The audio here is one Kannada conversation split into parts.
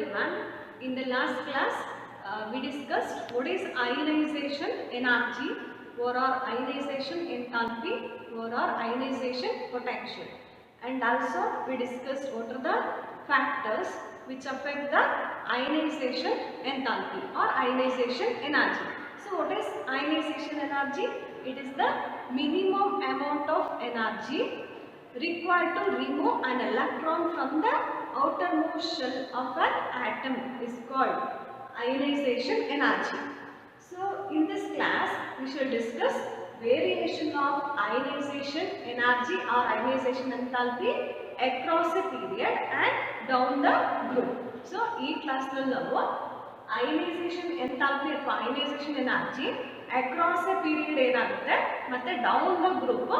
everyone. In the last class, we discussed what is ionization energy, what are ionization enthalpy, what are ionization potential, and also we discussed what are the factors which affect the ionization enthalpy or ionization energy. So, what is ionization energy? It is the minimum amount of energy required to remove an electron from the outermost shell of an atom is called ionization energy. So in this class we shall discuss variation of ionization energy or ionization enthalpy across a period and down the group. So ee class nalli ionization enthalpy ಅಥವಾ ionization energy across a period ಏನಾಗುತ್ತೆ ಮತ್ತೆ down the group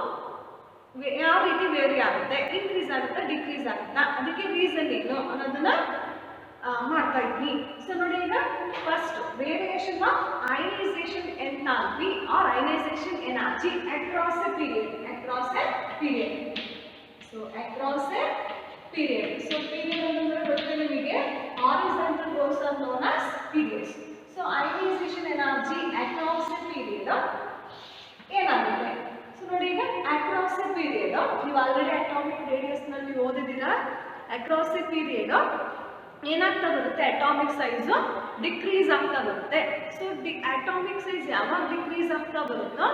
ಯಾವ ರೀತಿ ವೇರಿ ಆಗುತ್ತೆ, ಇನ್ಕ್ರೀಸ್ ಆಗುತ್ತೆ, ಡಿಕ್ರೀಸ್ ಆಗುತ್ತಾ, ಅದಕ್ಕೆ ರೀಸನ್ ಏನು ಅನ್ನೋದನ್ನ ಮಾಡ್ತಾ ಇದ್ವಿ. ಸೊ ನೋಡಿ, ಈಗ first variation of ionisation enthalpy or ionisation energy across a period. So across a period. So period ಅಂದ್ರೆ ಗೊತ್ತಿದೆ ನಿಮಗೆ, horizontal rows are known as periods. So ionisation energy across a period ಏನಾಗುತ್ತೆ? ನೋಡಿ, ಈಗ ಅಕ್ರಾಸ್ ಎ ಪೀರಿಯಡ್ ನೀವು ಆಲ್ರೆಡಿ ಅಟಾಮಿಕ್ ರೇಡಿಯಸ್ ನಲ್ಲಿ ಓದಿದ್ದೀರಾ. ಅಕ್ರಾಸ್ ಎ ಪೀರಿಯಡ್ ಏನಾಗ್ತಾ ಬರುತ್ತೆ, ಅಟಾಮಿಕ್ ಸೈಜ್ ಡಿಕ್ರೀಸ್ ಆಗ್ತಾ ಬರುತ್ತೆ. ಸೊ ಅಟಾಮಿಕ್ ಸೈಜ್ ಯಾವಾಗ ಡಿಕ್ರೀಸ್ ಆಗ್ತಾ ಬರುತ್ತೋ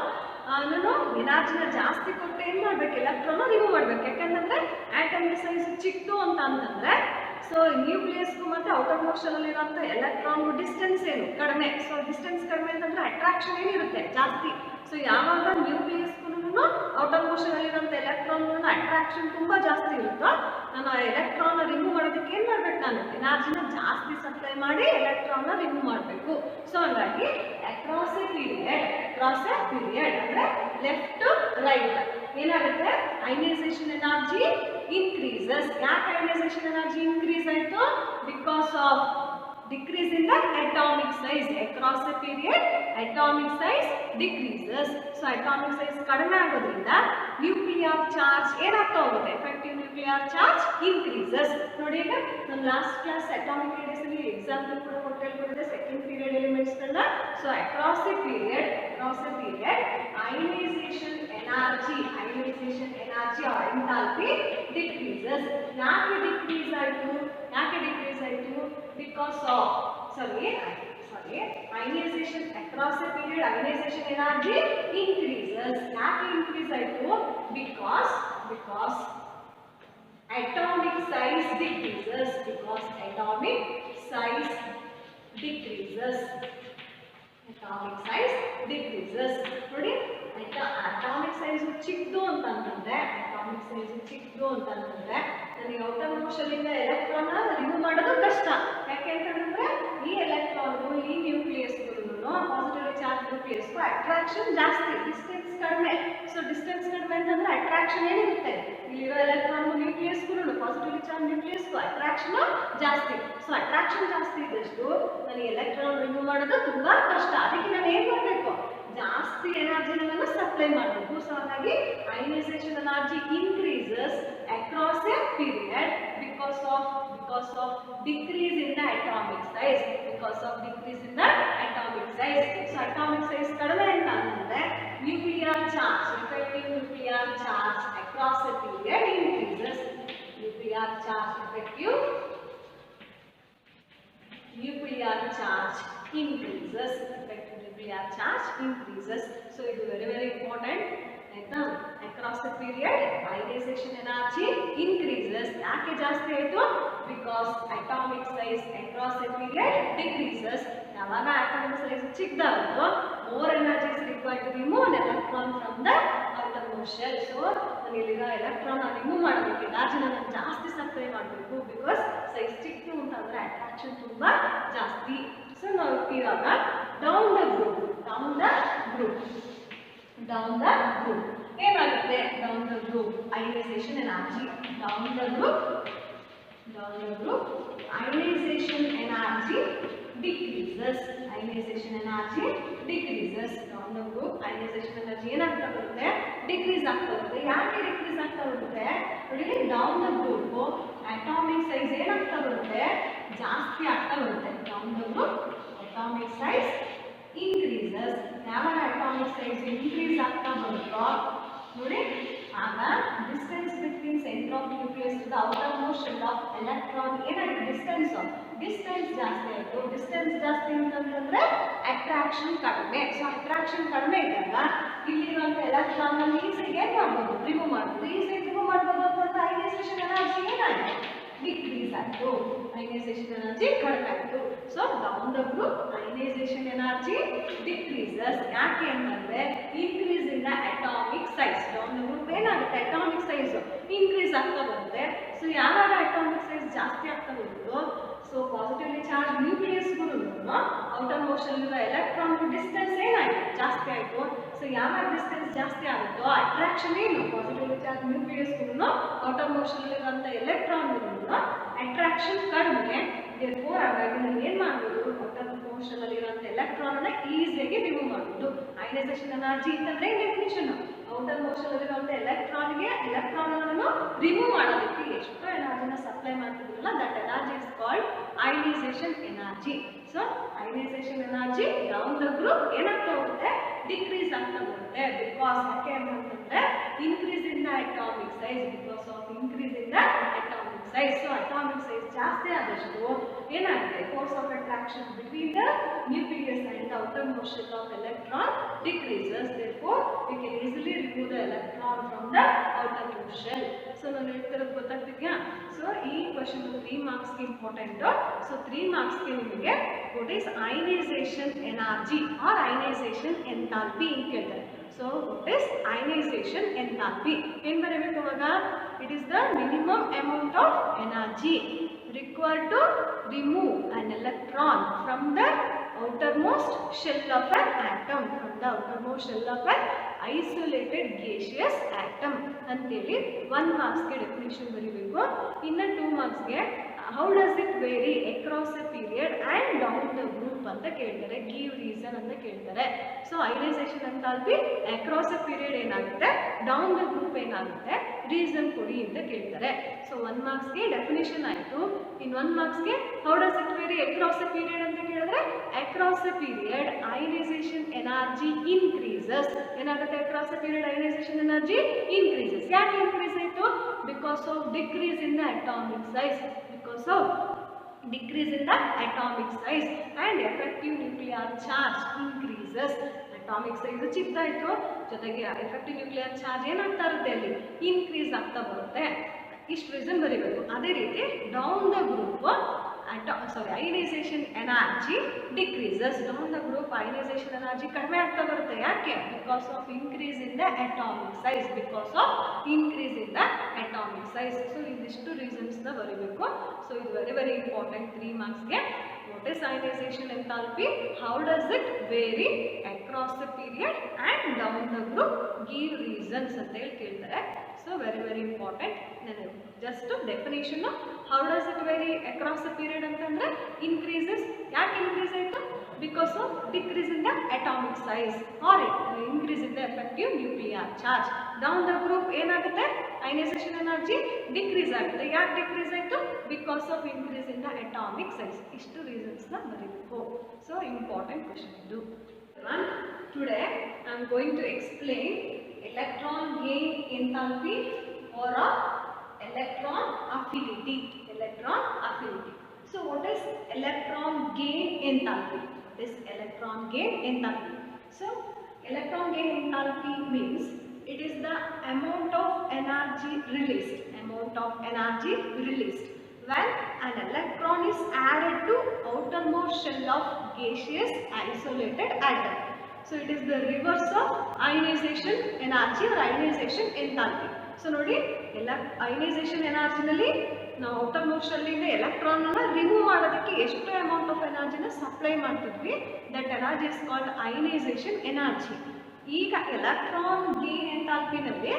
ನಾನು ಎನರ್ಜಿನ ಜಾಸ್ತಿ ಕೊಟ್ಟು ಏನು ಮಾಡ್ಬೇಕು, ಎಲೆಕ್ಟ್ರಾನ್ ರಿಮೂವ್ ಮಾಡ್ಬೇಕು. ಯಾಕಂತಂದ್ರೆ ಆಟಮಿಕ್ ಸೈಜ್ ಚಿಕ್ಕದು ಅಂತಂದ್ರೆ ಸೊ ನ್ಯೂಕ್ಲಿಯಸ್ಗೂ ಮತ್ತೆ ಔಟರ್ ಮೋಸ್ಟ್ ಅಲ್ಲಿ ಇರುವಂತ ಎಲೆಕ್ಟ್ರಾನ್ ಡಿಸ್ಟೆನ್ಸ್ ಏನು ಕಡಿಮೆ. ಸೊ ಡಿಸ್ಟೆನ್ಸ್ ಕಡಿಮೆ ಅಂತಂದ್ರೆ ಅಟ್ರಾಕ್ಷನ್ ಏನಿರುತ್ತೆ ಜಾಸ್ತಿ. ಸೊ ಯಾವಾಗ ನ್ಯೂಕ್ಲಿಯಸ್ಗೂ ಔಟರ್ ಮೋಸ್ಟ್ ಅಲ್ಲಿ ಇರುವಂತ ಎಲೆಕ್ಟ್ರಾನ್ ಅಟ್ರಾಕ್ಷನ್ ತುಂಬಾ ಜಾಸ್ತಿ ಇರುತ್ತೋ ನಾನು ಆ ಎಲೆಕ್ಟ್ರಾನ್ ರಿಮೂವ್ ಮಾಡೋದಕ್ಕೆ ಏನ್ ಮಾಡ್ಬೇಕು, ನಾನು ಎನರ್ಜಿನ ಜಾಸ್ತಿ ಸಪ್ಲೈ ಮಾಡಿ ಎಲೆಕ್ಟ್ರಾನ್ ರಿಮೂವ್ ಮಾಡಬೇಕು. ಸೊ ಹಾಗಾಗಿ ಅಕ್ರಾಸ್ ಎ ಪೀರಿಯಡ್ ಅಂದ್ರೆ ಲೆಫ್ಟ್ ಟು ರೈಟ್ ಏನಾಗುತ್ತೆ, ಅಯನೈಸೇಷನ್ ಎನರ್ಜಿ ಇನ್ಕ್ರೀಸಸ್. ಯಾಕೆ ಅಯನೈಸೇಷನ್ ಎನರ್ಜಿ ಇನ್ಕ್ರೀಸ್ ಆಯಿತು? Because of decrease in the atomic size. Across a period atomic size decreases. So atomic size ಕಡಿಮೆ ಆಗೋದ್ರಿಂದ ನ್ಯೂಕ್ಲಿಯರ್ ಚಾರ್ಜ್ ಏನಾಗ್ತಾ ಹೋಗುತ್ತೆ, ಎಫೆಕ್ಟಿವ್ ನ್ಯೂಕ್ಲಿಯರ್ ಚಾರ್ಜ್ increases. ನೋಡಿ, ಈಗ ನಮ್ಮ ಲಾಸ್ಟ್ ಕ್ಲಾಸ್ ಅಟಾಮಿಕ್ ರೇಡಿಯಸ್ ಅಲ್ಲಿ ಎಕ್ಸಾಂಪಲ್ ಕೂಡ ಕೊಟ್ಟಿದೆ ಸೆಕೆಂಡ್ ಪೀರಿಯಡ್ ಎಲಿಮೆಂಟ್ಸ್ ಗಳನ್ನ. So across a period ionisation energy or enthalpy decreases. ಯಾಕೆ ಡಿಕ್ರೀಸ್ ಆಯಿತು? Because of ionization across a period ionization energy increases. Yaake increase aitu? Because atomic size decreases. ನೋಡಿ, atomic size ಚಿಕ್ಕದು ಅಂತಂದ್ರೆ ನನಗೆ ಔಟರ್ ಮೋಸ್ಟ್ ಅಲ್ಲಿಂದ ಎಲೆಕ್ಟ್ರಾನ್ ರಿಮೂವ್ ಮಾಡೋದು ಕಷ್ಟ. ಯಾಕೆ ಅಂತಂದ್ರೆ ಈ ಎಲೆಕ್ಟ್ರಾನ್ಗೂ ಈ ನ್ಯೂಕ್ಲಿಯಸ್ಗೂ ಪಾಸಿಟಿವ್ಲಿ ಚಾರ್ಜ್ ನ್ಯೂಕ್ಲಿಯಸ್ಗೂ ಅಟ್ರಾಕ್ಷನ್ ಜಾಸ್ತಿ, ಡಿಸ್ಟೆನ್ಸ್ ಕಡಿಮೆ. ಸೊ ಡಿಸ್ಟೆನ್ಸ್ ಕಡಿಮೆ ಅಂತಂದ್ರೆ ಅಟ್ರಾಕ್ಷನ್ ಏನಿರುತ್ತೆ, ಇಲ್ಲಿರೋ ಎಲೆಕ್ಟ್ರಾನ್ಗೂ ನ್ಯೂಕ್ಲಿಯಸ್ಗೂ ಪಾಸಿಟಿವ್ಲಿ ಚಾರ್ಜ್ ನ್ಯೂಕ್ಲಿಯಸ್ಗೂ ಅಟ್ರಾಕ್ಷನ್ ಜಾಸ್ತಿ. ಸೊ ಅಟ್ರಾಕ್ಷನ್ ಜಾಸ್ತಿ ಇದ್ದಷ್ಟು ನನಗೆ ಎಲೆಕ್ಟ್ರಾನ್ ರಿಮೂವ್ ಮಾಡೋದು ತುಂಬಾ ಕಷ್ಟ. ಅದಕ್ಕೆ ನಾನು ಏನ್ ಮಾಡಬೇಕು, ಜಾಸ್ತಿ ಎನರ್ಜಿನ ನಾನು ಸಪ್ಲೈ ಮಾಡಬೇಕು. ಸೊ ಹಾಗಾಗಿ ionisation energy increases across a period because of decrease in the atomic size. So atomic size kadame anta andre nuclear charge, effective nuclear charge across a period increases. Nuclear charge increases. So it is very important. Across the period ionization energy increases. ಯಾಕೆ ಜಾಸ್ತಿ ಆಯಿತು? Because atomic size across the period decreases. ಯಾವಾಗ ಅಟಾಮಿಕ್ ಸೈಜ್ ಚಿಕ್ಕದಾಗುತ್ತೋ more energy is required to remove an electron from the outermost shell. So ನಾನು ಇಲ್ಲಿರೋ ಎಲೆಕ್ಟ್ರಾನ್ ರಿಮೂವ್ ಮಾಡಬೇಕು, ಎನರ್ಜಿನ ನಾನು ಜಾಸ್ತಿ ಸಪ್ಲೈ ಮಾಡಬೇಕು. ಬಿಕಾಸ್ ಸೈಜ್ ಚಿಕ್ಕದು ಅಂತಂದ್ರೆ ಅಟ್ರಾಕ್ಷನ್ ತುಂಬಾ ಜಾಸ್ತಿ. ಸೊ ನಾವು ಇವಾಗ ಡೌನ್ ದ ಗ್ರೂಪ್ ಏನಾಗುತ್ತೆ, down the group ionisation energy ionisation energy decreases. Down the group ionisation energy ಏನಾಗ್ತಾ ಬರುತ್ತೆ, ಡಿಕ್ರೀಸ್ ಆಗ್ತಾ ಬರುತ್ತೆ. ಯಾಕೆ ಡಿಕ್ರೀಸ್ ಆಗ್ತಾ ಬರುತ್ತೆ? ನೋಡಿ, down the group atomic size ಏನಾಗ್ತಾ ಬರುತ್ತೆ, ಜಾಸ್ತಿ atomic size increases. ಯಾವಾಗ atomic size increase ಆಗ್ತಾ ಬರುತ್ತೋ ನೋಡಿ ಆಗ distance between center of nucleus to the outermost shell of electron ಏನಾಗಿದೆ ಡಿಸ್ಟೆನ್ಸ್ ಜಾಸ್ತಿ ಆಯಿತು. ಡಿಸ್ಟೆನ್ಸ್ ಜಾಸ್ತಿ ಅಂತಂದ್ರೆ ಅಟ್ರಾಕ್ಷನ್ ಕಡಿಮೆ. ಸೊ ಅಟ್ರಾಕ್ಷನ್ ಕಡಿಮೆ ಇದ್ದಾಗ ಇಲ್ಲಿರುವಂಥ ಎಲೆಕ್ಟ್ರಾನ್ ಅನ್ನು ಈಸಿಗೆ ಏನು ಮಾಡ್ಬೋದು ರಿಮೂವ್ ಮಾಡ್ಬೋದು. ಈಸಿಗೆ ರಿಮೂವ್ ಮಾಡ್ಬೋದು ಅಂತಂದ್ರೆ ಅಯನೈಸೇಷನ್ ಎನರ್ಜಿ ಏನಾಯಿತು ಡಿಕ್ರೀಸ್ ಆಯಿತು. ಅಯನೈಸೇಷನ್ ಎನರ್ಜಿ ಕಡಿಮೆ ಆಯಿತು. So down the group ionisation energy decreases. ಯಾಕೆ ಅಂತಂದ್ರೆ increase in the atomic size. Down the group ಏನಾಗುತ್ತೆ ಅಟಾಮಿಕ್ ಸೈಜ್ ಇನ್ಕ್ರೀಸ್ ಆಗ್ತಾ ಬರುತ್ತೆ. ಸೊ ಯಾವಾಗ ಅಟಾಮಿಕ್ ಸೈಜ್ ಜಾಸ್ತಿ ಆಗ್ತಾ ಬರುತ್ತೋ ಸೊ ಪಾಸಿಟಿವ್ಲಿ ಚಾರ್ಜ್ ನ್ಯೂಕ್ಲಿಯಸ್ಗಳು ಔಟರ್ ಮೋಷನ್ ಎಲೆಕ್ಟ್ರಾನ್ ಡಿಸ್ಟೆನ್ಸ್ ಏನಾಯಿತು ಜಾಸ್ತಿ ಆಯಿತು. ಸೊ ಯಾವಾಗ ಡಿಸ್ಟೆನ್ಸ್ ಜಾಸ್ತಿ ಆಗುತ್ತೋ ಅಟ್ರಾಕ್ಷನ್ ಏನು ಪಾಸಿಟಿವ್ಲಿ ಚಾರ್ಜ್ ನ್ಯೂಕ್ಲಿಯಸ್ಗಳು ಔಟರ್ ಮೋಷನ್ ಇರುವಂಥ ಎಲೆಕ್ಟ್ರಾನ್ಗಳು ಅಟ್ರಾಕ್ಷನ್ ಕಡಿಮೆ. ದೇರ್ಫೋರ್ ಹಾಗಾಗಿ ನಾವು ಏನು ಮಾಡ್ಬೋದು ಔಟರ್ ಮೋಷನ್ ಅಲ್ಲಿರುವಂಥ ಎಲೆಕ್ಟ್ರಾನ್ ಅನ್ನ ಈಸಿಯಾಗಿ ರಿಮೂವ್ ಮಾಡ್ಬೋದು. ಅಯನೈಸೇಷನ್ ಎನರ್ಜಿ ಅಂತಂದ್ರೆ ಡೆಫಿನಿಷನ್ ಔಟರ್ ಮೋಷನ್ ಅಲ್ಲಿರುವಂಥ ಎಲೆಕ್ಟ್ರಾನ್ ಅನ್ನು ರಿಮೂವ್ ಮಾಡೋದಕ್ಕೆ ಎಷ್ಟು ಎನರ್ಜಿನ ಸಪ್ಲೈ ಮಾಡ್ತಿದ್ರಲ್ಲ that energy is called ionisation energy. So ionisation energy down the group ಏನಾಗ್ತಾ ಹೋಗುತ್ತೆ ಡಿಕ್ರೀಸ್ ಆಗ್ತಾ ಬರುತ್ತೆ. ಬಿಕಾಸ್ ಯಾಕೆ ಅಂತಂದ್ರೆ increase in the atomic size. Because of increase in the atomic size. So atomic size ಜಾಸ್ತಿ ಆದಷ್ಟು ಏನಾಗುತ್ತೆ force of attraction between the nucleus and the outermost shell of electron decreases. Therefore we can easily remove the electron from the outermost shell. So ನಾನು ಹೇಳ್ತಿರೋದು ಗೊತ್ತಾಗ್ತಿದ್ಯಾ? ಸೊ ಈ ಕ್ವೆಶ್ಚನ್ 3 ಮಾರ್ಕ್ಸ್ ಗೆ ಇಂಪಾರ್ಟೆಂಟ್. ಸೊ 3 ಮಾರ್ಕ್ಸ್ ಗೆ ನಿಮಗೆ what is ionization energy or ionization enthalpy ಅಂತ ಕೇಳ್ತಾರೆ. So what is ionization enthalpy ಏನು ಬರಬೇಕು ಅವಾಗ? it is the minimum amount of energy required to remove an electron from the outermost shell of an atom. From the outermost shell of an isolated gaseous atom ಅಂತೇಳಿ 1 ಮಾರ್ಕ್ಸ್ಗೆ ಡೆಫಿನೇಷನ್ ಬರೀಬೇಕು. ಇನ್ನು 2 ಮಾರ್ಕ್ಸ್ಗೆ how does it vary across a period and down the group ಅಂತ ಕೇಳ್ತಾರೆ. ಗಿವ್ ರೀಸನ್ ಅಂತ ಕೇಳ್ತಾರೆ. So ionisation enthalpy across a period ಏನಾಗುತ್ತೆ, ಡೌನ್ ದ ಗ್ರೂಪ್ ಏನಾಗುತ್ತೆ, ರೀಸನ್ ಕೊಡಿ ಅಂತ ಕೇಳ್ತಾರೆ. ಸೊ 1 ಮಾರ್ಕ್ಸ್ಗೆ ಡೆಫಿನೇಷನ್ ಆಯಿತು. ಇನ್ನು 1 ಮಾರ್ಕ್ಸ್ಗೆ how does it vary across a period ಅಂತ ಕೇಳಿದ್ರೆ across a period ionisation energy increases. ಏನಾಗುತ್ತೆ across a period ionisation energy increases. ಯಾಕೆ ಇನ್ಕ್ರೀಸ್ ಆಯಿತು? Because of decrease in the atomic size. Because of decrease in the atomic size and effective nuclear charge increases. Atomic size ಚಿಕ್ಕ ಆಯಿತು, ಜೊತೆಗೆ effective nuclear charge ಏನಾಗ್ತಾ ಇರುತ್ತೆ ಅಲ್ಲಿ ಇನ್ಕ್ರೀಸ್ ಆಗ್ತಾ ಬರುತ್ತೆ. ಇಷ್ಟು ರೀಸನ್ ಬರೀಬೇಕು. ಅದೇ ರೀತಿ down the group ionisation energy decreases. Down the group ionisation energy ಕಡಿಮೆ ಆಗ್ತಾ ಬರುತ್ತೆ. ಯಾಕೆ? Because of increase in the atomic size. Because of increase in the atomic size. So ಇದಿಷ್ಟು ರೀಸನ್ಸ್ನ ಬರೀಬೇಕು. ಸೊ ಇದು ವೆರಿ ಇಂಪಾರ್ಟೆಂಟ್ 3 ಮಾರ್ಕ್ಸ್ಗೆ. What is ionisation enthalpy, how does it vary across the period and down the group, give reasons ಅಂತ ಹೇಳಿ ಕೇಳ್ತಾರೆ. So very important. ನಾನು just definition how does it vary across the period ಅಂತಂದ್ರೆ ಇನ್ಕ್ರೀಸಸ್. ಯಾಕೆ ಇನ್ಕ್ರೀಸ್ ಆಯಿತು? Because of decrease in the atomic size or increase in the effective nuclear charge. Down the group ಏನಾಗುತ್ತೆ ಅಯನೈಸೇಷನ್ ಎನರ್ಜಿ ಡಿಕ್ರೀಸ್ ಆಗುತ್ತೆ. ಯಾಕೆ ಡಿಕ್ರೀಸ್ ಆಯಿತು? Because of increase in the atomic size. ಇಷ್ಟು ರೀಸನ್ಸ್ನ ಬರೀಬೇಕು. ಸೊ ಇಂಪಾರ್ಟೆಂಟ್ ಕ್ವೆಶ್ಚನ್ ಇದು. Today I am going to explain electron gain enthalpy or electron affinity. Electron affinity. So what is electron gain enthalpy? This electron gain enthalpy. So electron gain enthalpy means it is the amount of energy released. Amount of energy released when an electron is added to outermost shell of gaseous isolated atom. So it is the reverse of ionization energy or ionization enthalpy. So ನೋಡಿ ಅಯನೈಸೇಷನ್ ಎನರ್ಜಿನಲ್ಲಿ ನಾವು ಔಟರ್ ಮೋಸ್ಟ್ ಶೆಲ್ಲಿಂದ ಎಲೆಕ್ಟ್ರಾನ್ ಅನ್ನ ರಿಮೂವ್ ಮಾಡೋದಕ್ಕೆ ಎಷ್ಟು ಅಮೌಂಟ್ ಆಫ್ ಎನರ್ಜಿನ ಸಪ್ಲೈ ಮಾಡ್ತಿದ್ವಿ, that energy is called ionisation energy. ಈಗ ಎಲೆಕ್ಟ್ರಾನ್ ಗೇನ್ ಎಂಥಾಲ್ಪಿನಲ್ಲಿ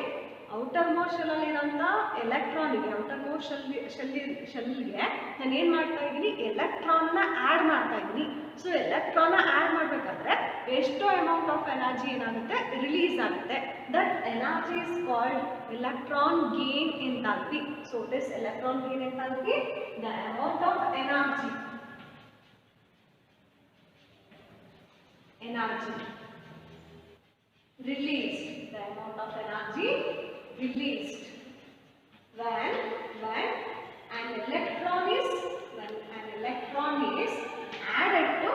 ಔಟರ್ ಮೋಸ್ಟ್ ಶೆಲ್ಲಲ್ಲಿರೋಂಥ ಎಲೆಕ್ಟ್ರಾನಿಗೆ ಔಟರ್ ಮೋಸ್ಟ್ ಶೆಲ್ಗೆ ನಾನು ಏನು ಮಾಡ್ತಾ ಇದ್ದೀನಿ, ಎಲೆಕ್ಟ್ರಾನ್ನ ಆ್ಯಡ್ ಮಾಡ್ತಾ ಇದ್ದೀನಿ. ಸೊ ಎಲೆಕ್ಟ್ರಾನ್ನ ಆ್ಯಡ್ ಮಾಡಬೇಕಾದ್ರೆ ಎಷ್ಟು ಅಮೌಂಟ್ ಆಫ್ ಎನರ್ಜಿ ಏನಾಗುತ್ತೆ ರಿಲೀಸ್ ಆಗುತ್ತೆ, that energy is called electron gain enthalpy. So this electron gain enthalpy, the amount of energy released, the amount of energy released when an electron is added to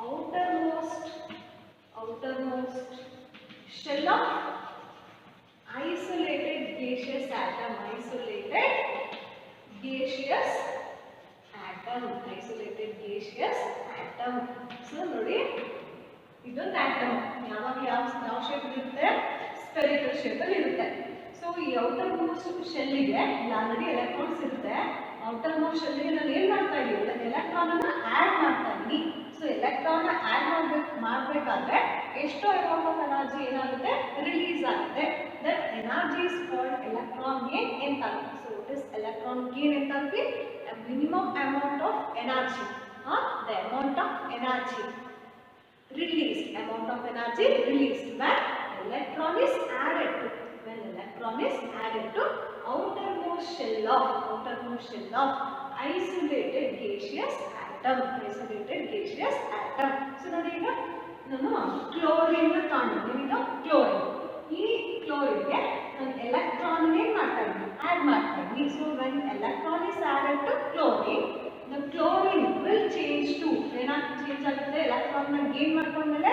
outermost shell of isolated gaseous atom. So ನೋಡಿ ಇದೊಂದು ಆಟಮ್ ಯಾವಾಗ ಯಾವ ಶೇಪ್ ಇರುತ್ತೆ, ಸ್ಪೆರಿಕಲ್ ಶೇಪ್ ಅಲ್ಲಿ ಇರುತ್ತೆ. ಸೊ ಈ ಔಟರ್ ಮೋಸ್ಟ್ ಶೆಲ್ಗೆ ಆಲ್ರೆಡಿ ಎಲೆಕ್ಟ್ರಾನ್ಸ್ ಇರುತ್ತೆ. ಔಟರ್ ಮೋಸ್ಟ್ ಶೆಲ್ಗೆ ನಾನು ಏನ್ ಮಾಡ್ತಾ ಇದ್ದೀನಿ, ಎಲೆಕ್ಟ್ರಾನ್ ಅನ್ನ ಆಡ್ ಮಾಡ್ತಾ ಇದ್ದೀನಿ. ಸೊ ಎಲೆಕ್ಟ್ರಾನ್ ಆಡ್ ಮಾಡಬೇಕಾದ್ರೆ ಎಷ್ಟೋ ಅಮೌಂಟ್ ಆಫ್ ಎನರ್ಜಿ ಏನಾಗುತ್ತೆ, ರಿಲೀಸ್ ಆಗುತ್ತೆ. That energy is called electron gain enthalpy. So it is electron gain enthalpy, a minimum amount of energy, the amount of energy released when electron is added to outermost shell of isolated gaseous atom. So ನೋಡಿ ಈಗ ನಾನು ಕ್ಲೋರಿನ್ ತಗೊಂಡಿದ್ದೀನಿ. ಈ ಕ್ಲೋರಿನ್ಗೆ ನಾನು ಎಲೆಕ್ಟ್ರಾನ್ ಏನ್ ಮಾಡ್ತಾ ಇದ್ದೀನಿ, ಆಡ್ ಮಾಡ್ತಾ ಇದ್ದೀನಿ. So when electron is added to chlorine, the chlorine will change to ಏನಾಗಿ ಚೇಂಜ್ ಆಗುತ್ತೆ, ಎಲೆಕ್ಟ್ರಾನ್ ನ ಗೇನ್ ಮಾಡ್ಕೊಂಡ್ಮೇಲೆ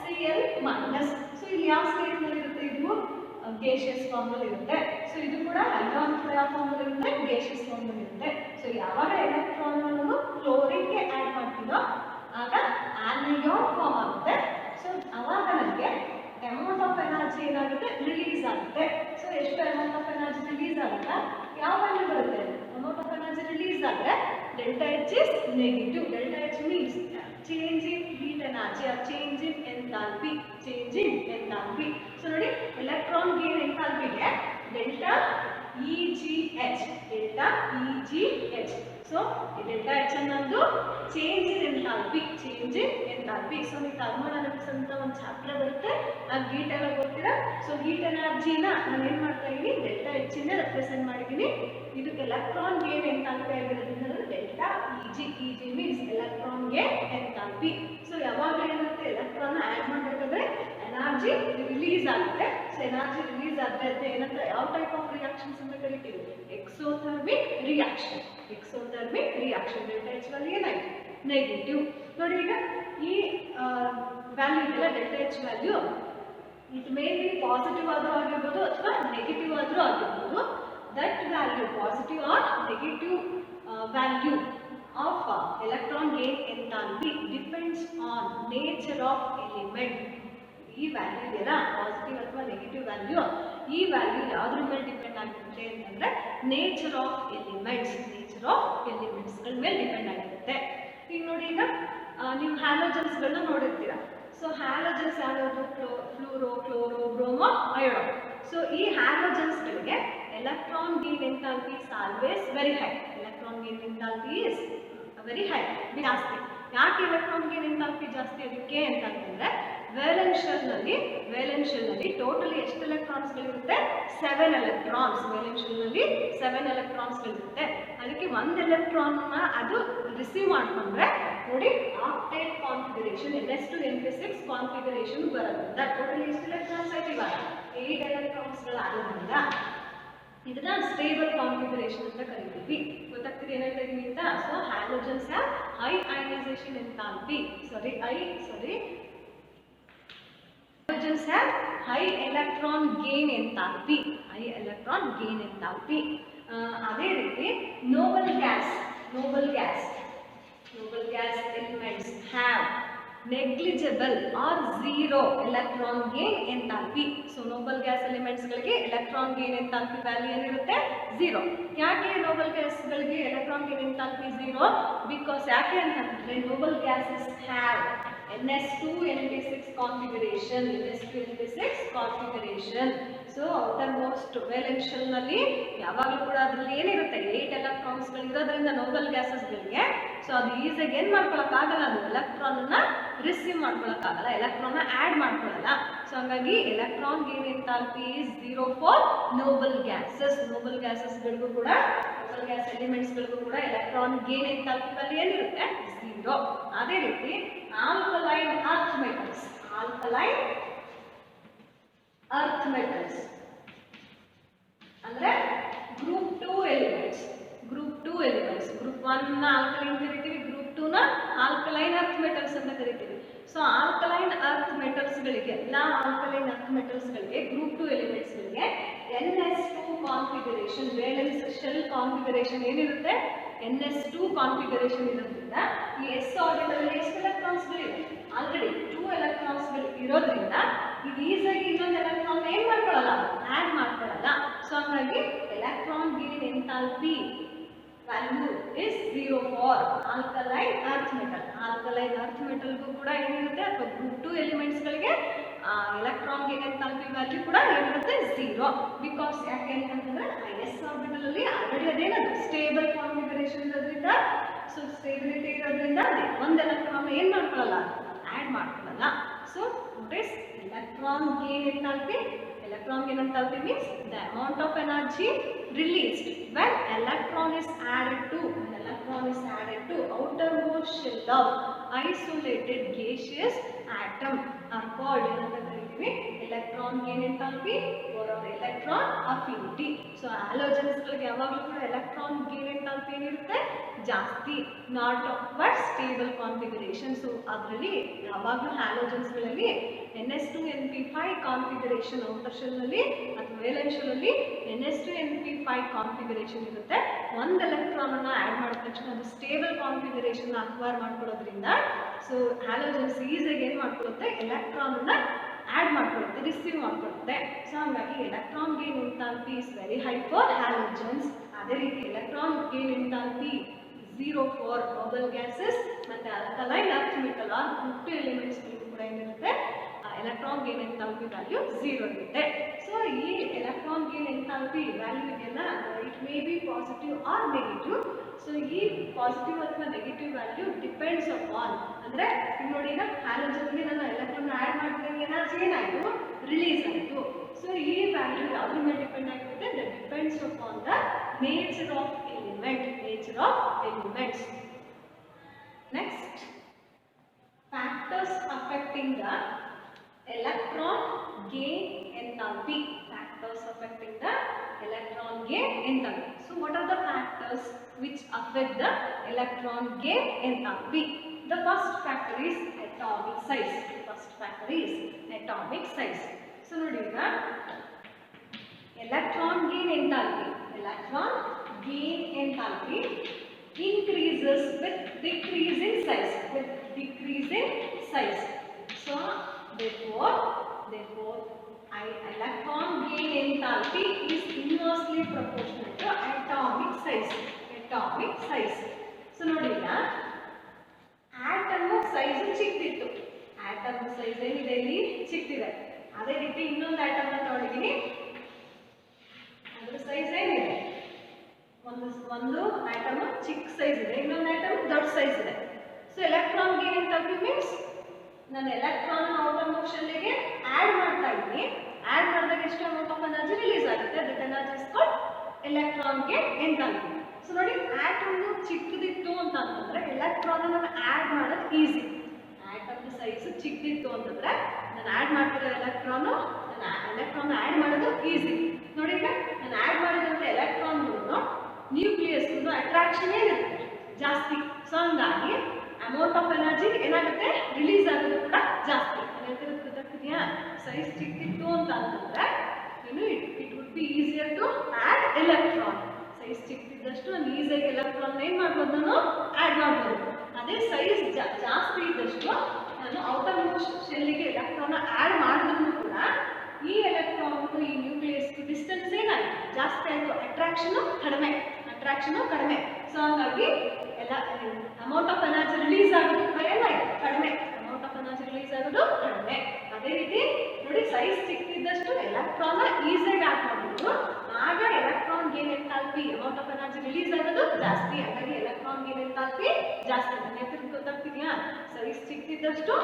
Cl ಮೈನಸ್. ಸೊ ಇಲ್ಲಿ ಯಾವ ಸ್ಟೇಟ್ ನಲ್ಲಿ ಇರುತ್ತೆ, ಇದು ಗೇಷಿಯಸ್ ಫಾರ್ಮ್ ಅಲ್ಲಿ ಇರುತ್ತೆ. ಸೊ ಇದು ಕೂಡ ಅಯಾನ್ ಫಾರ್ಮ್ ಅಲ್ಲಿ ಇರುತ್ತೆ, ಗೇಷಿಯಸ್ ಫಾರ್ಮ್ ಅಲ್ಲಿ ಇರುತ್ತೆ. ಸೊ ಯಾವಾಗ ಎಲೆಕ್ಟ್ರಾನ್ ಅನ್ನು ಕ್ಲೋರಿನ್ ಗೆ ಆಡ್ ಮಾಡ್ತೀನೋ ಆಗ ಆನಿಯಾನ್ ಫಾರ್ಮ್ ಆಗುತ್ತೆ. ಸೊ ಅವಾಗ ನನಗೆ ಅಮೌಂಟ್ ಆಫ್ ಎನರ್ಜಿ ಏನಾಗುತ್ತೆ, ರಿಲೀಸ್ ಆಗುತ್ತೆ. ಸೊ ಎಷ್ಟು ಅಮೌಂಟ್ ಆಫ್ ಎನರ್ಜಿ ರಿಲೀಸ್ ಆಗುತ್ತೆ, ಯಾವ ವ್ಯಾಲ್ಯೂ ಬರುತ್ತೆ, ಅಮೌಂಟ್ ಆಫ್ ಎನರ್ಜಿ ರಿಲೀಸ್ ಆದರೆ delta H is negative. Delta H means change in heat energy or change in enthalpy. So ನೋಡಿ electron gain enthalpy ಗೆ delta EGH. So delta H ಅನ್ನೋದು change in enthalpy. So ನೀವು thermodynamics ಅಂತ ಒಂದು ಚಾಪ್ಟರ್ ಬರುತ್ತೆ, ಆ ಗೀಟ್ ಎಲ್ಲ ಗೊತ್ತಿರಾ. ಸೊ ಹೀಟ್ ಎನರ್ಜಿನ ನಾನು ಏನು ಮಾಡ್ತಾ ಇದ್ದೀನಿ, ಡೆಲ್ಟಾ H ಇಂದ ರೆಪ್ರೆಸೆಂಟ್ ಮಾಡಿದ್ದೀನಿ. ಇದು ಎಲೆಕ್ಟ್ರಾನ್ ಗೇನ್ ಎಂಥಾಲ್ಪಿ ಆಗಿರೋದ್ರಿಂದ delta EG means electron gain enthalpy. So ಯಾವಾಗ ಏನಾಗುತ್ತೆ, ಎಲೆಕ್ಟ್ರಾನ್ ಆಡ್ ಮಾಡಬೇಕಾದ್ರೆ ಎನರ್ಜಿ ರಿಲೀಸ್ ಆಗುತ್ತೆ. ಸೊ ಎನರ್ಜಿ ರಿಲೀಸ್ ಆದ್ರೆ ಏನಂತ ಯಾವ ಟೈಪ್ ಆಫ್ ರಿಯಾಕ್ಷನ್ಸ್ ಅಂತ ಕರಿತೀವಿ, exothermic reaction. Delta H value ಏನಾಯ್ತು, ನೆಗೆಟಿವ್. ನೋಡಿ ಈಗ ಈ ವ್ಯಾಲ್ಯೂ ಇದೆಲ್ಲ delta H value it may be positive ಆದರೂ ಆಗಿರ್ಬೋದು ಅಥವಾ ನೆಗೆಟಿವ್ ಆದರೂ ಆಗಿರ್ಬೋದು. That value positive or negative value of electron gain enthalpy depends on nature of element. ಈ ವ್ಯಾಲ್ಯೂ ಇದೆಯಲ್ಲ, ಪಾಸಿಟಿವ್ ಅಥವಾ ನೆಗೆಟಿವ್ ವ್ಯಾಲ್ಯೂ, ಈ ವ್ಯಾಲ್ಯೂ ಯಾವುದ್ರ ಮೇಲೆ ಡಿಪೆಂಡ್ ಆಗಿರುತ್ತೆ ಅಂತಂದ್ರೆ ನೇಚರ್ ಆಫ್ ಎಲಿಮೆಂಟ್ಸ್ಗಳ ಮೇಲೆ ಡಿಪೆಂಡ್ ಆಗಿರುತ್ತೆ. ಈಗ ನೋಡಿ, ಈಗ ನೀವು ಹ್ಯಾಲೋಜನ್ಸ್ಗಳನ್ನ ನೋಡಿರ್ತೀರಾ. ಸೊ ಹ್ಯಾಲೋಜನ್ಸ್ ಯಾವ್ಯಾವುದು, fluoro, chloro, bromo, iodo. So ಈ ಹ್ಯಾಲೋಜನ್ಸ್ಗಳಿಗೆ electron gain enthalpy is always very high. ಜಾಸ್ತಿ. ಯಾಕೆ ಎಲೆಕ್ಟ್ರಾನ್ ಗೇನ್ ಎಂಥಾಲ್ಪಿ ಜಾಸ್ತಿ ಅದಕ್ಕೆ ಅಂತಂದ್ರೆ ವೇಲೆನ್ಸ್ ಶೆಲ್ನಲ್ಲಿ ಟೋಟಲಿ ಎಷ್ಟು ಎಲೆಕ್ಟ್ರಾನ್ಸ್ಗಳಿರುತ್ತೆ, 7 ಎಲೆಕ್ಟ್ರಾನ್ಸ್. ವೇಲೆನ್ಸ್ ಶೆಲ್ನಲ್ಲಿ 7 ಎಲೆಕ್ಟ್ರಾನ್ಸ್ಗಳಿರುತ್ತೆ. ಅದಕ್ಕೆ ಒಂದು ಎಲೆಕ್ಟ್ರಾನ್ ಅದು ರಿಸೀವ್ ಮಾಡ್ಕೊಂಡ್ರೆ ನೋಡಿ ಆಕ್ಟೇಟ್ ಕಾನ್ಫಿಗರೇಷನ್, NS2 ಕಾನ್ಫಿಗರೇಷನ್ ಬರೋದ್ರಿಂದ ಟೋಟಲಿ ಎಷ್ಟು ಎಲೆಕ್ಟ್ರಾನ್ಸ್ ಆಯ್ತು, ಇವಾಗ 8 ಎಲೆಕ್ಟ್ರಾನ್ಸ್ಗಳಾಗೋದ್ರಿಂದ ಇದನ್ನ ಸ್ಟೇಬಲ್ ಕಾನ್ಫಿಗರೇಷನ್ ಅಂತ ಕರಿತೀವಿ. ಗೊತ್ತಾಗ್ತಿದೆ ಏನ್ ಹೇಳ್ತಾ ಇದೀನಿ ಅಂತ. So halogens have high ionisation enthalpy, halogens have high electron gain enthalpy. ಅದೇ ರೀತಿ noble gas elements have negligible or zero electron gain enthalpy. So noble gas elements ಗಳಿಗೆ electron gain enthalpy value ಏನಿರುತ್ತೆ, 0. ಯಾಕೆ noble gas ಗಳಿಗೆ electron gain enthalpy 0? Because ಯಾಕೆ ಅಂತಂದ್ರೆ noble gases have NS2 configuration. So outermost valence shell ನಲ್ಲಿ ಯಾವಾಗಲೂ ಕೂಡ ಅದರಲ್ಲಿ ಏನಿರುತ್ತೆ, 8 ಎಲೆಕ್ಟ್ರಾನ್ಸ್ಗಳು ಇರೋದ್ರಿಂದ ನೋಬಲ್ ಗ್ಯಾಸಸ್ಗಳಿಗೆ ಸೊ ಅದು ಈಸಿಯಾಗಿ ಏನು ಮಾಡ್ಕೊಳಕ್ಕಾಗಲ್ಲ, ಅದು ಎಲೆಕ್ಟ್ರಾನ್ ಅನ್ನ ರಿಸೀವ್ ಮಾಡ್ಕೊಳಕ್ಕಾಗಲ್ಲ, ಎಲೆಕ್ಟ್ರಾನ್ ಆಡ್ ಮಾಡ್ಕೊಳ್ಳಲ್ಲ. ಸೊ ಹಂಗಾಗಿ electron gain enthalpy is 0 for noble ಗ್ಯಾಸಸ್ಗಳಿಗೂ ಕೂಡ ಆಲ್ಕಲೈನ್ ಗ್ಯಾಸ್ ಎಲಿಮೆಂಟ್ಸ್ಗಳಿಗೂ ಕೂಡ ಎಲೆಕ್ಟ್ರಾನ್ ಗೇನ್ ಎಂಥಾಲ್ಪಿ ವ್ಯಾಲ್ಯೂ ಏನಿರುತ್ತೆ 0. ಅದೇ ರೀತಿ ಆಲ್ಕಲೈನ್ ಅರ್ತ್ ಮೆಟಲ್ಸ್ ಅಂದ್ರೆ ಗ್ರೂಪ್ 2 ಎಲಿಮೆಂಟ್ಸ್ ಗ್ರೂಪ್ 1 ನ ಆಲ್ಕಲೈನ್ ಕರಿತೀವಿ, ಗ್ರೂಪ್ 2 ನ ಆಲ್ಕಲೈನ್ ಅರ್ತ್ ಮೆಟಲ್ಸ್ ಅಂತ ಕರಿತೀವಿ. ಸೊ ಆಲ್ಕಲೈನ್ ಅರ್ತ್ ಮೆಟಲ್ಸ್ ಗಳಿಗೆ ಎಲ್ಲ ಆಲ್ಕಲೈನ್ ಅರ್ತ್ ಮೆಟಲ್ಸ್ ಗಳಿಗೆ ಗ್ರೂಪ್ 2 ಎಲಿಮೆಂಟ್ಸ್ ಗಳಿಗೆ NS2 configuration valence shell configuration ಏನಿರುತ್ತೆ NS2 ಕಾನ್ಫಿಗರೇಷನ್ ಇರೋದ್ರಿಂದ ಈ s ಆರ್ಬಿಟಲ್ ಅಲ್ಲಿ ಎಷ್ಟು ಎಲೆಕ್ಟ್ರಾನ್ಸ್ ಗಳಿವೆ ಆಲ್ರೆಡಿ 2 ಎಲೆಕ್ಟ್ರಾನ್ಸ್ ಗಳು ಇರೋದ್ರಿಂದ ಇದು ಈಸಿಯಾಗಿ ಇನ್ನೊಂದು ಎಲೆಕ್ಟ್ರಾನ್ ಏನ್ ಮಾಡ್ಕೊಳ್ಳಲ್ಲ ಆಡ್ ಮಾಡ್ಕೊಳ್ಳಲ್ಲ. ಸೊ ಹಾಗಾಗಿ electron gain enthalpy value is 0 for alkaline earth metal. Alkaline earth metal ಗೂ ಕೂಡ ಏನಿರುತ್ತೆ ಅಥವಾ ಗ್ರೂಪ್ 2 ಎಲಿಮೆಂಟ್ಸ್ ಗಳಿಗೆ ಎಲೆಕ್ಟ್ರಾನ್ ಗೇನ್ ಎಂಥಾಲ್ಪಿ ವ್ಯಾಲ್ಯೂ ಕೂಡ ಏನಿರುತ್ತೆ 0. ಬಿಕಾಸ್ ಯಾಕೆ ಅಂತಂದ್ರೆ s ಆರ್ಬಿಟಲ್ ಅಲ್ಲಿ ಆಲ್ರೆಡಿ ಅದೇನದು ಸ್ಟೇಬಲ್ ಕಾನ್ಫಿಗರೇಷನ್ ಇರೋದ್ರಿಂದ, ಸೊ ಸ್ಟೇಬಿಲಿಟಿ ಇರೋದ್ರಿಂದ ಒಂದು ಎಲೆಕ್ಟ್ರಾನ್ ಏನ್ ಮಾಡ್ಕೊಳ್ಳಲ್ಲ ಆಡ್ ಮಾಡ್ಕೊಳ್ಳಲ್ಲ. So what is electron gain enthalpy? Electron gain enthalpy means the amount of energy released when electron is added to outermost shell of isolated gaseous atom are called electron gain enthalpy or electron affinity. So halogens ಗಳಿಗೆ ಯಾವಾಗಲೂ ಕೂಡ electron gain enthalpy ಏನಿರುತ್ತೆ ಜಾಸ್ತಿ, not but stable configuration. So ಅದರಲ್ಲಿ ಯಾವಾಗಲೂ halogens ಗಳಲ್ಲಿ NS2np5 ಕಾನ್ಫಿಗರೇಷನ್ ಔಟರ್ ಶೆಲ್ ನಲ್ಲಿ ಅಥವಾ ವೇಲೆನ್ಸ್ ಶೆಲ್ ಅಲ್ಲಿ NS2np5 ಕಾನ್ಫಿಗರೇಷನ್ ಇರುತ್ತೆ. ಒಂದು ಎಲೆಕ್ಟ್ರಾನ್ ಅನ್ನ ಆಡ್ ಮಾಡಿದ ತಕ್ಷಣ ಅದು ಸ್ಟೇಬಲ್ ಕಾನ್ಫಿಗರೇಷನ್ ಅಕ್ವೈರ್ ಮಾಡ್ಕೊಳ್ಳೋದ್ರಿಂದ ಸೊ ಹ್ಯಾಲೋಜನ್ಸ್ ಈಸಿಯಾಗಿ ಏನು ಮಾಡ್ಕೊಳ್ಳುತ್ತೆ ಎಲೆಕ್ಟ್ರಾನ್ ಅನ್ನ ಆಡ್ ಮಾಡ್ಕೊಳ್ಳುತ್ತೆ, ರಿಸೀವ್ ಮಾಡ್ಕೊಳ್ಳುತ್ತೆ. ಸೊ ಹಾಗಾಗಿ electron gain enthalpy is very high for halogens. ಅದೇ ರೀತಿ electron gain enthalpy 0 for noble gases ಮತ್ತೆ alkaline earth metal or group 2 elements ಕೂಡ ಏನಿರುತ್ತೆ ಎಲೆಕ್ಟ್ರಾನ್ ಗೇನ್ ಎಂಥಾಲ್ಪಿ ವ್ಯಾಲ್ಯೂ 0 ಇರುತ್ತೆ. ಸೊ ಈ ಎಲೆಕ್ಟ್ರಾನ್ ಗೇನ್ ಎಂಥಾಲ್ಪಿ ವ್ಯಾಲ್ಯೂ ಇದೆಯಲ್ಲ it may be positive or negative. So ಈ ಪಾಸಿಟಿವ್ ಅಥವಾ ನೆಗೆಟಿವ್ ವ್ಯಾಲ್ಯೂ ಡಿಪೆಂಡ್ಸ್ ಅಪಾನ್, ಅಂದ್ರೆ ನೋಡಿ ಈಗ ಹ್ಯಾಲೋಜನ್ಗೆ ನಾನು ಎಲೆಕ್ಟ್ರಾನ್ ಆಡ್ ಮಾಡಿದಾಗ ಎನರ್ಜಿ ಏನಾಯಿತು ರಿಲೀಸ್ ಆಯಿತು. ಸೊ ಈ ವ್ಯಾಲ್ಯೂ ಯಾವ್ದ್ರ ಮೇಲೆ ಡಿಪೆಂಡ್ ಆಗಿರುತ್ತೆ? That depends upon the nature of elements. Next, factors affecting the electron gain enthalpy. So what are the factors which affect the electron gain enthalpy? The first factor is atomic size. So ನೋಡಿ ಈಗ electron gain enthalpy increases with decreasing size. So therefore electron gain enthalpy is inversely proportional to atomic size. So ನೋಡಿ ಈಗ ಆಟಮ್ ಸೈಜ್ ಚಿಕ್ಕದಿತ್ತು, ಆಟಮ್ ಸೈಜ್ ಏನಿದೆ ಇಲ್ಲಿ ಚಿಕ್ಕದಿದೆ. ಅದೇ ರೀತಿ ಇನ್ನೊಂದು ಆಟಮ್ ಅನ್ನು ನೋಡಿದೀನಿ, ಅದರ ಸೈಜ್ ಏನಿದೆ ಒಂದು ಆಟಮ್ ಚಿಕ್ಕ ಸೈಜ್ ಇದೆ, ಇನ್ನೊಂದು ಆಟಮ್ ದೊಡ್ಡ ಸೈಜ್ ಇದೆ. So electron gain enthalpy means ನಾನು ಎಲೆಕ್ಟ್ರಾನ್ ಔಟರ್ ಶೆಲ್ಗೆ ಆಡ್ ಮಾಡ್ತಾ ಇದ್ದೀನಿ, ಆಡ್ ಮಾಡಿದಾಗ ಎಷ್ಟು ಅಮೌಂಟ್ ಆಫ್ ಎನರ್ಜಿ ರಿಲೀಸ್ ಆಗುತ್ತೆ, that energy is called electron gain enthalpy. So ನೋಡಿ ಆಟಮ್ ಚಿಕ್ಕದಿತ್ತು ಅಂತ ಅಂತಂದ್ರೆ ಎಲೆಕ್ಟ್ರಾನ್ ನಾನು ಆಡ್ ಮಾಡೋದು ಈಸಿ. ಆಟಮ್ ಸೈಜ್ ಚಿಕ್ಕದಿತ್ತು ಅಂತಂದ್ರೆ ನಾನು ಆಡ್ ಮಾಡ್ತಿರೋ ಎಲೆಕ್ಟ್ರಾನ್ ಆಡ್ ಮಾಡೋದು ಈಸಿ. ನೋಡಿ ಈಗ ನಾನು ಆಡ್ ಮಾಡಿದಂಥ ಎಲೆಕ್ಟ್ರಾನ್ ನ್ಯೂಕ್ಲಿಯಸ್ ಅಟ್ರಾಕ್ಷನ್ ಏನಿರುತ್ತೆ ಜಾಸ್ತಿ. ಸೊ ಹಂಗಾಗಿ ಅಮೌಂಟ್ ಆಫ್ ಎನರ್ಜಿ ಏನಾಗುತ್ತೆ ರಿಲೀಸ್ ಆಗೋದು ಕೂಡ ಜಾಸ್ತಿ. ಗೊತ್ತಾಗ್ತಿದೆಯಾ? ಸೈಜ್ ಚಿಕ್ಕಿತ್ತು ಅಂತ ಅಂತಂದ್ರೆ it would be easier to add electron. Size ಚಿಕ್ಕಿದ್ದಷ್ಟು ನಾನು ಈಸಿಯಾಗಿ ಎಲೆಕ್ಟ್ರಾನ್ ಏನ್ ಮಾಡ್ಬೋದು, ನಾನು ಆಡ್ ಮಾಡ್ಬೋದು. ಅದೇ ಸೈಜ್ ಜಾಸ್ತಿ ಇದ್ದಷ್ಟು ನಾನು ಔಟರ್ ಶೆಲ್ಗೆ ಎಲೆಕ್ಟ್ರಾನ್ ಆಡ್ ಮಾಡಿದ್ರು ಕೂಡ ಈ ಎಲೆಕ್ಟ್ರಾನ್ ಈ ನ್ಯೂಕ್ಲಿಯಸ್ ಡಿಸ್ಟೆನ್ಸ್ ಏನಾಯ್ತು ಜಾಸ್ತಿ ಆಯಿತು, ಅಟ್ರಾಕ್ಷನ್ ಕಡಿಮೆ. ಸೊ ಹಾಗಾಗಿ ಎಲ್ಲ ಅಮೌಂಟ್ ಆಫ್ ಎನರ್ಜಿ ರಿಲೀಸ್ ಆಗೋದು ಕೂಡ ಏನಾಯ್ತು ಕಡಿಮೆ. ಅದೇ ರೀತಿ ನೋಡಿ ಸೈಜ್ ಚಿಕ್ಕಿದ್ದಷ್ಟು ಎಲೆಕ್ಟ್ರಾನ್ ಈಸಿಯಾಗಿ ಆಡ್ ಮಾಡ್ಬೋದು, ಆಗ electron gain enthalpy amount of energy release ಆಗೋದು ಜಾಸ್ತಿ. ಹಾಗಾಗಿ ಎಲೆಕ್ಟ್ರಾನ್ ಗೇನ್ ಎಂಥಾಲ್ಪಿ ಜಾಸ್ತಿ. ನೆನಪಿಗೆ ಗೊತ್ತಾಗ್ತಿದೆಯಾ? ಸೈಜ್ ಚಿಕ್ಕಿದ್ದಷ್ಟು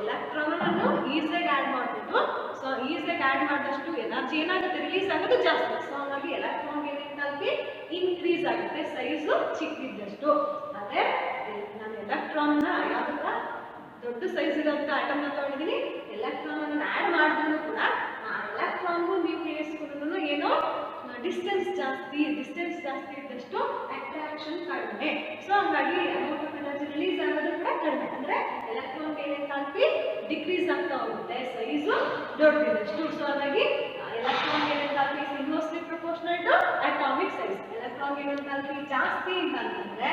ಎಲೆಕ್ಟ್ರಾನ್ ಅನ್ನು ಈಸಿಯಾಗಿ ಆಡ್ ಮಾಡ್ಬೋದು. ಸೊ ಈಸಿಯಾಗಿ ಆಡ್ ಮಾಡಿದಷ್ಟು ಎನರ್ಜಿ ಏನಾಗುತ್ತೆ ರಿಲೀಸ್ ಆಗೋದು ಜಾಸ್ತಿ. ಸೊ ಹಾಗಾಗಿ electron gain enthalpy enthalpy increase ಆಗುತ್ತೆ ಸೈಜ್ ಚಿಕ್ಕಿದ್ದಷ್ಟು. ಅದೇ ನಾನು ಎಲೆಕ್ಟ್ರಾನ್ ಯಾವ್ದಕ್ಕ ದೊಡ್ಡ ಸೈಜ್ ಇರೋಂಥ ಐಟಮ್ನ ತಗೊಂಡಿದ್ದೀನಿ, ಎಲೆಕ್ಟ್ರಾನ್ ಅನ್ನು ಆಡ್ ಮಾಡಿದ್ರು ಕೂಡ ಆ ಎಲೆಕ್ಟ್ರಾನ್ಗೂ ನ್ಯೂಕ್ಲಿಯಸ್ಗೂ ಏನೋ ಡಿಸ್ಟೆನ್ಸ್ ಜಾಸ್ತಿ ಇದ್ದಷ್ಟು ಅಟ್ರಾಕ್ಷನ್ ಕಡಿಮೆ. ಸೊ ಹಂಗಾಗಿ ಅಮೌಂಟ್ ಆಫ್ ಎನರ್ಜಿ ರಿಲೀಸ್ ಆಗೋದು ಕೂಡ ಕಡಿಮೆ. ಅಂದ್ರೆ ಎಲೆಕ್ಟ್ರಾನ್ ಏನಂತಾಲ್ಪಿ ಡಿಕ್ರೀಸ್ ಆಗ್ತಾ ಹೋಗುತ್ತೆ ಸೈಜು ದೊಡ್ಡದಿದ್ದಷ್ಟು. ಸೊ ಹಾಗಾಗಿ electron enthalpy is inversely proportional to atomic size. Electron enthalpy ಜಾಸ್ತಿ ಅಂತಂದ್ರೆ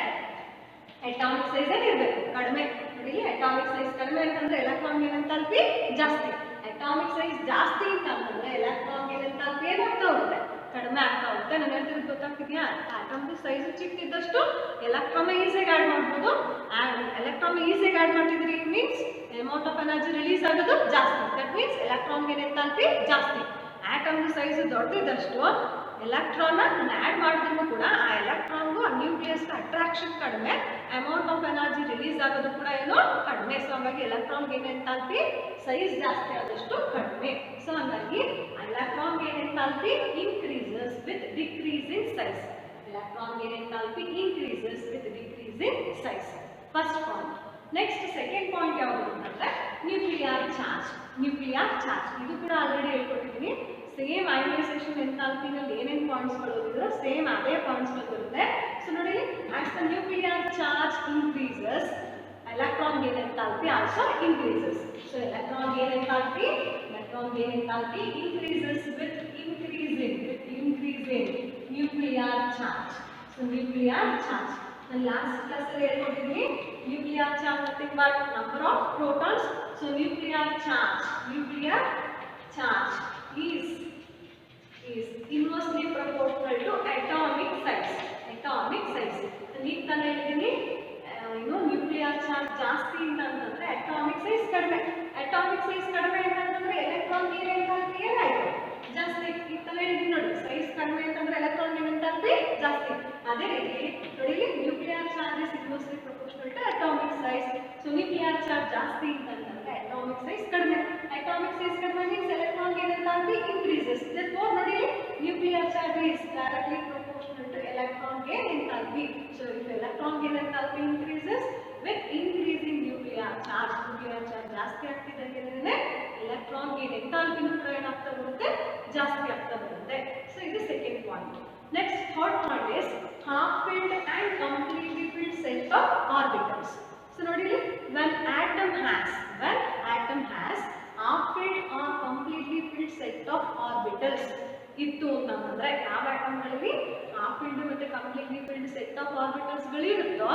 ಅಟಾಮಿಕ್ ಸೈಜ್ ಇರಬೇಕು ಕಡಿಮೆ. ನೋಡಿ ಅಟಾಮಿಕ್ ಸೈಜ್ ಕಡಿಮೆ ಅಂತಂದ್ರೆ ಎಲೆಕ್ಟ್ರಾನ್ ಏನಂತಾಲ್ಪಿ ಜಾಸ್ತಿ. ಅಟಾಮಿಕ್ ಸೈಜ್ ಜಾಸ್ತಿ ಅಂತಂದ್ರೆ ಎಲೆಕ್ಟ್ರಾನ್ ಏನಂತಾಲ್ಪಿ ಏನಾಗ್ತಾ ಹೋಗುತ್ತೆ ಕಡಿಮೆ ಆಗ್ತಾ ಹೋಗುತ್ತೆ. ನಾನು ಹೇಳ್ತಿರೋದು ಗೊತ್ತಾಗ್ತಿದ್ಯಾ? ಆಟಮ್ದು ಸೈಜ್ ಚಿಕ್ಕಿದ್ದಷ್ಟು ಎಲೆಕ್ಟ್ರಾನ್ ಈಸಿಯಾಗಿ ಆಡ್ ಮಾಡ್ಬೋದು. ಎಲೆಕ್ಟ್ರಾನ್ ಈಸಿಯಾಗಿ ಆಡ್ ಮಾಡ್ತಿದ್ರಿ means amount of energy release ಆಗೋದು ಜಾಸ್ತಿ. ದಟ್ ಮೀನ್ಸ್ ಎಲೆಕ್ಟ್ರಾನ್ಗೆ ಏನಂತಾಲ್ಪಿ ಜಾಸ್ತಿ. ಆಟಮ್ದು ಸೈಜ್ ದೊಡ್ಡದಿದ್ದಷ್ಟು ಎಲೆಕ್ಟ್ರಾನ್ ಆಡ್ ಮಾಡಿದ್ರು ಕೂಡ ಆ ಎಲೆಕ್ಟ್ರಾನ್ಗೂ ಆ ನ್ಯೂಕ್ಲಿಯಸ್ಗೆ ಅಟ್ರಾಕ್ಷನ್ ಕಡಿಮೆ, ಅಮೌಂಟ್ ಆಫ್ ಎನರ್ಜಿ ರಿಲೀಸ್ ಆಗೋದು ಕೂಡ ಏನೋ ಕಡಿಮೆ. ಸೊ ಹಾಗಾಗಿ ಎಲೆಕ್ಟ್ರಾನ್ಗೆ ಏನಂತಾಲ್ಪಿ ಸೈಜ್ ಜಾಸ್ತಿ ಆದಷ್ಟು ಕಡಿಮೆ. ಸೊ ಹಾಗಾಗಿ ಎಲೆಕ್ಟ್ರಾನ್ಗೆ ಏನಂತಾಲ್ಪಿ increases with decrease in size. Electron gain enthalpy increases with decrease in size. First point. Next second point ಯಾವುದು ಅಂತಂದ್ರೆ ನ್ಯೂಕ್ಲಿಯರ್ ಚಾರ್ಜ್. ನ್ಯೂಕ್ಲಿಯರ್ ಚಾರ್ಜ್ ಇದು ಕೂಡ ಆಲ್ರೆಡಿ ಹೇಳ್ಕೊಟ್ಟಿದ್ದೀನಿ. ಸೇಮ್ ಅಯನೈಸೇಷನ್ ಎಂಥಾಲ್ಪಿನಲ್ಲಿ ಏನೇನು ಪಾಯಿಂಟ್ಸ್ಗಳು ಓದಿದ್ರು ಸೇಮ್ ಅದೇ ಪಾಯಿಂಟ್ಸ್ಗಳು ಬರುತ್ತೆ. ಸೊ ನೋಡಿ, as the nuclear charge increases electron gain enthalpy also increases. So electron gain enthalpy increases with increasing nuclear charge. So nuclear charge. The last class ಹೇಳ್ಕೊಟ್ಟಿದ್ವಿ nuclear charge nothing but number of protons. So nuclear charge is inversely proportional to atomic size. ಈಗ ತಾನೇ ಹೇಳಿದ್ದೀನಿ ನ್ಯೂಕ್ಲಿಯರ್ ಚಾರ್ಜ್ ಜಾಸ್ತಿ ಅಂತಂದ್ರೆ ಅಟಾಮಿಕ್ ಸೈಜ್ ಕಡಿಮೆ ಅಂತಂದ್ರೆ ಎಲೆಕ್ಟ್ರಾನ್ ಏನಂತಾಲ್ಪಿ ಏನಾಯ್ತು ಜಾಸ್ತಿ. ಈಗ ತಾನೇ ಹೇಳಿದ್ದೀನಿ ನೋಡಿ, ಸೈಜ್ ಕಡಿಮೆ ಅಂತಂದ್ರೆ ಎಲೆಕ್ಟ್ರಾನ್ ಏನಂತಾಲ್ಪಿ ಜಾಸ್ತಿ. ಅದೇ ರೀತಿ ನೋಡಿ, nuclear charge is inversely proportional to atomic size. So nuclear charge ಜಾಸ್ತಿ ಅಂತಂದ್ರೆ ಅಟಾಮಿಕ್ ಸೈಜ್ ಕಡಿಮೆ means electron enthalpy increases. therefore ನೋಡಿ, nuclear charge is directly proportional to electron gain enthalpy. So if electron gain enthalpy increases with increasing nuclear charge ಜಾಸ್ತಿ ಆಗ್ತಿದ್ದಂಗೆ electron gain enthalpy ಕೂಡ ಏನಾಗ್ತಾ ಬರುತ್ತೆ ಜಾಸ್ತಿ ಆಗ್ತಾ ಬರುತ್ತೆ. ಸೊ ಇದು second point. Next third point is half filled and completely filled set of orbitals. So ನೋಡಿ, when atom has half filled or completely filled set of orbitals ಇತ್ತು ಅಂತಂದ್ರೆ ಯಾವ ಆಟಮ್ಗಳಲ್ಲಿ ಹಾಫ್ ಫಿಲ್ಡ್ ಮತ್ತೆ completely filled set of orbitals ಗಳಿರುತ್ತೋ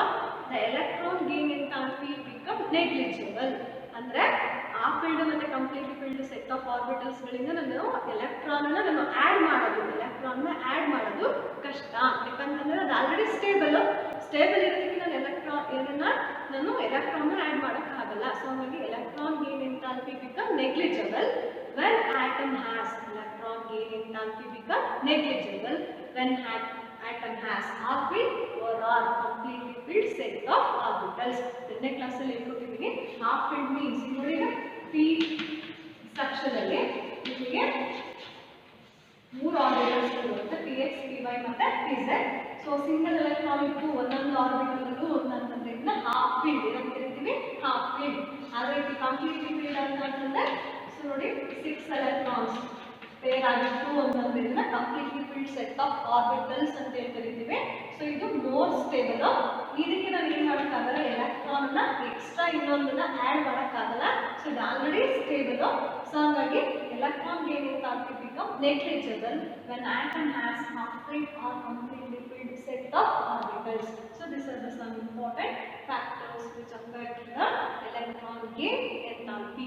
the electron gain enthalpy become negligible. ಅಂದ್ರೆ ಹಾಫ್ ಫಿಲ್ಡ್ ಮತ್ತೆ completely filled set of orbitals ಗಳಿಂದ ನಾನು ಎಲೆಕ್ಟ್ರಾನ್ ಆಡ್ ಮಾಡೋದು ಕಷ್ಟ. ಯಾಕಂತಂದ್ರೆ ಅದು ಆಲ್ರೆಡಿ ಸ್ಟೇಬಲ್ ಇರೋದಕ್ಕೆ ನಾನು ಎಲೆಕ್ಟ್ರಾನ್ ಆಡ್ ಮಾಡೋಕ್ಕಾಗಲ್ಲ. ಸೊ ಹಾಗಾಗಿ electron gain enthalpy become negligible when atom has electron gain enthalpy become negligible when atom has half filled or completely filled set of orbitals. Next class ಅಲ್ಲಿ ಹೇಳ್ಕೊಟ್ಟಿದ್ದೀನಿ half filled means ನೋಡಿ p ಸೆಕ್ಷನ್ ಅಲ್ಲಿ ನಿಮಗೆ ಮೂರು ಆರ್ಬಿಟಲ್ಸ್ ಇರುತ್ತೆ, px py ಮತ್ತೆ pz. ಸೊ ಸಿಂಗಲ್ ಎಲೆಕ್ಟ್ರಾನ್ ಇತ್ತು ಒಂದೊಂದು ಆರ್ಬಿಟಲ್ ಅಂತಂದ್ರೆ ಇದನ್ನ ಹಾಫ್ ಫೀಲ್ಡ್ ಅಂತ ಕರಿತೀವಿ, ಹಾಫ್ ಫೀಲ್ಡ್. ಅದೇ ರೀತಿ ಕಂಪ್ಲೀಟ್ಲಿ ಫೀಲ್ಡ್ ಅಂತಂದ್ರೆ ನೋಡಿ 6 ಎಲೆಕ್ಟ್ರಾನ್ಸ್ ಪೇರ್ ಆಗಿತ್ತು ಅಂತಂದ್ರೆ ಇದನ್ನ completely filled set of orbitals ಅಂತ ಕರಿತೀವಿ. ಸೊ ಇದು ಮೋರ್ ಸ್ಟೇಬಲ್. ಇದಕ್ಕೆ ನಾವು ಏನು ಮಾಡೋಕ್ಕಾಗಲ್ಲ, ಎಲೆಕ್ಟ್ರಾನ್ ಎಕ್ಸ್ಟ್ರಾ ಇನ್ನೊಂದನ್ನ ಆಡ್ ಮಾಡೋಕ್ಕಾಗಲ್ಲ. ಸೊ ಇದು ಆಲ್ರೆಡಿ ಸ್ಟೇಬಲ್. ಸೊ ಹಾಗಾಗಿ electron gain enthalpy become negligible when atom has half filled or completely filled set of orbitals. So these are the some important factors which affect the electron gain enthalpy.